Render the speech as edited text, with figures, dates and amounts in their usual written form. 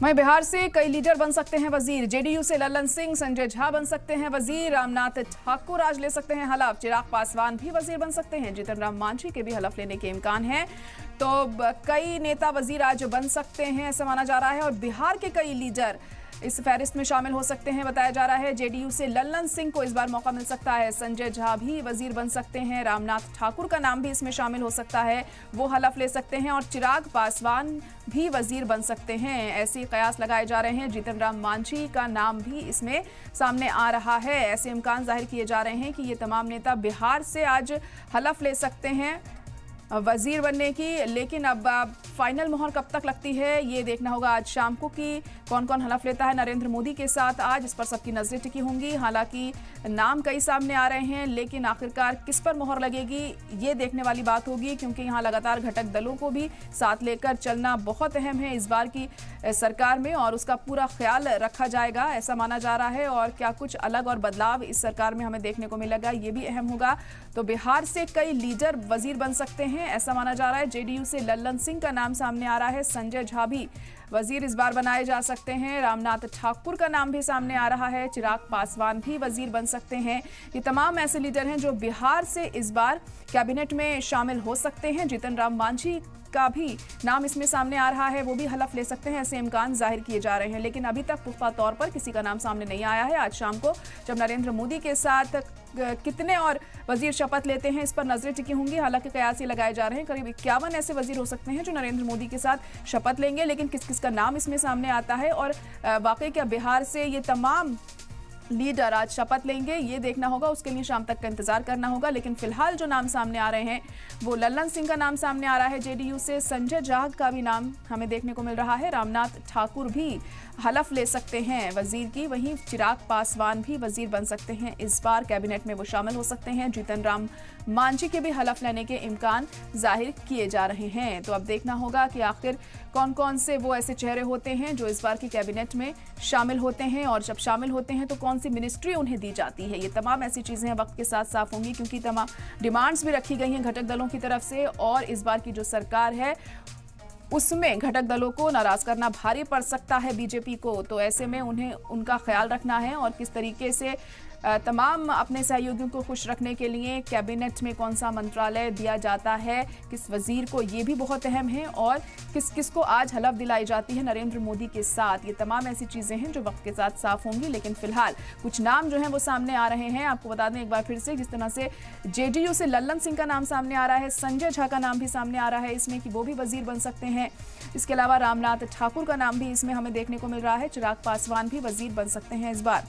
वहीं बिहार से कई लीडर बन सकते हैं वजीर। जेडीयू से लल्लन सिंह, संजय झा बन सकते हैं वजीर। रामनाथ ठाकुर आज ले सकते हैं हलफ। चिराग पासवान भी वजीर बन सकते हैं। जीतन राम मांझी के भी हलफ लेने के इम्कान है। तो कई नेता वजीर आज बन सकते हैं ऐसा माना जा रहा है और बिहार के कई लीडर इस फहरिस्त में शामिल हो सकते हैं बताया जा रहा है। जेडीयू से लल्लन सिंह को इस बार मौका मिल सकता है। संजय झा भी वजीर बन सकते हैं। रामनाथ ठाकुर का नाम भी इसमें शामिल हो सकता है, वो हलफ ले सकते हैं। और चिराग पासवान भी वजीर बन सकते हैं, ऐसे कयास लगाए जा रहे हैं। जीतन राम मांझी का नाम भी इसमें सामने आ रहा है। ऐसे इम्कान जाहिर किए जा रहे हैं कि ये तमाम नेता बिहार से आज हलफ ले सकते हैं वजीर बनने की। लेकिन अब फाइनल मोहर कब तक लगती है ये देखना होगा आज शाम को कि कौन कौन हलफ लेता है नरेंद्र मोदी के साथ। आज इस पर सबकी नजरें टिकी होंगी। हालांकि नाम कई सामने आ रहे हैं, लेकिन आखिरकार किस पर मोहर लगेगी ये देखने वाली बात होगी, क्योंकि यहाँ लगातार घटक दलों को भी साथ लेकर चलना बहुत अहम है इस बार की सरकार में, और उसका पूरा ख्याल रखा जाएगा ऐसा माना जा रहा है। और क्या कुछ अलग और बदलाव इस सरकार में हमें देखने को मिलेगा ये भी अहम होगा। तो बिहार से कई लीडर वजीर बन सकते हैं ऐसा माना जा रहा है। जेडीयू से लल्लन सिंह का नाम सामने आ रहा है। संजय झा भी वजीर इस बार बनाए जा सकते हैं। रामनाथ ठाकुर का नाम भी सामने आ रहा है। चिराग पासवान भी वजीर बन सकते हैं। ये तमाम ऐसे लीडर हैं जो बिहार से इस बार कैबिनेट में शामिल हो सकते हैं। जीतन राम मांझी का भी नाम इसमें सामने आ रहा है, वो भी हलफ ले सकते हैं, ऐसे इम्कान जाहिर किए जा रहे हैं। लेकिन अभी तक पुख्ता तौर पर किसी का नाम सामने नहीं आया है। आज शाम को जब नरेंद्र मोदी के साथ कितने और वजीर शपथ लेते हैं इस पर नजरें टिकी होंगी। हालांकि कयास ये लगाए जा रहे हैं करीब 51 ऐसे वजीर हो सकते हैं जो नरेंद्र मोदी के साथ शपथ लेंगे। लेकिन किस किस का नाम इसमें सामने आता है और वाकई क्या बिहार से ये तमाम लीडर आज शपथ लेंगे ये देखना होगा, उसके लिए शाम तक का इंतजार करना होगा। लेकिन फिलहाल जो नाम सामने आ रहे हैं वो लल्लन सिंह का नाम सामने आ रहा है जेडीयू से। संजय झा का भी नाम हमें देखने को मिल रहा है। रामनाथ ठाकुर भी हलफ ले सकते हैं वजीर की। वहीं चिराग पासवान भी वजीर बन सकते हैं, इस बार कैबिनेट में वो शामिल हो सकते हैं। जीतन राम मांझी के भी हलफ लेने के इम्कान जाहिर किए जा रहे हैं। तो अब देखना होगा कि आखिर कौन कौन से वो ऐसे चेहरे होते हैं जो इस बार की कैबिनेट में शामिल होते हैं, और जब शामिल होते हैं तो कौन सी मिनिस्ट्री उन्हें दी जाती है। ये तमाम ऐसी चीजें वक्त के साथ साफ होंगी, क्योंकि तमाम डिमांड्स भी रखी गई हैं घटक दलों की तरफ से। और इस बार की जो सरकार है उसमें घटक दलों को नाराज करना भारी पड़ सकता है बीजेपी को। तो ऐसे में उन्हें उनका ख्याल रखना है और किस तरीके से तमाम अपने सहयोगियों को खुश रखने के लिए कैबिनेट में कौन सा मंत्रालय दिया जाता है किस वजीर को, ये भी बहुत अहम है। और किस किस को आज हलफ दिलाई जाती है नरेंद्र मोदी के साथ, ये तमाम ऐसी चीज़ें हैं जो वक्त के साथ साफ होंगी। लेकिन फिलहाल कुछ नाम जो हैं वो सामने आ रहे हैं। आपको बता दें एक बार फिर से, जिस तरह से जेडीयू से लल्लन सिंह का नाम सामने आ रहा है, संजय झा का नाम भी सामने आ रहा है इसमें कि वो भी वजीर बन सकते हैं। इसके अलावा रामनाथ ठाकुर का नाम भी इसमें हमें देखने को मिल रहा है। चिराग पासवान भी वजीर बन सकते हैं इस बार।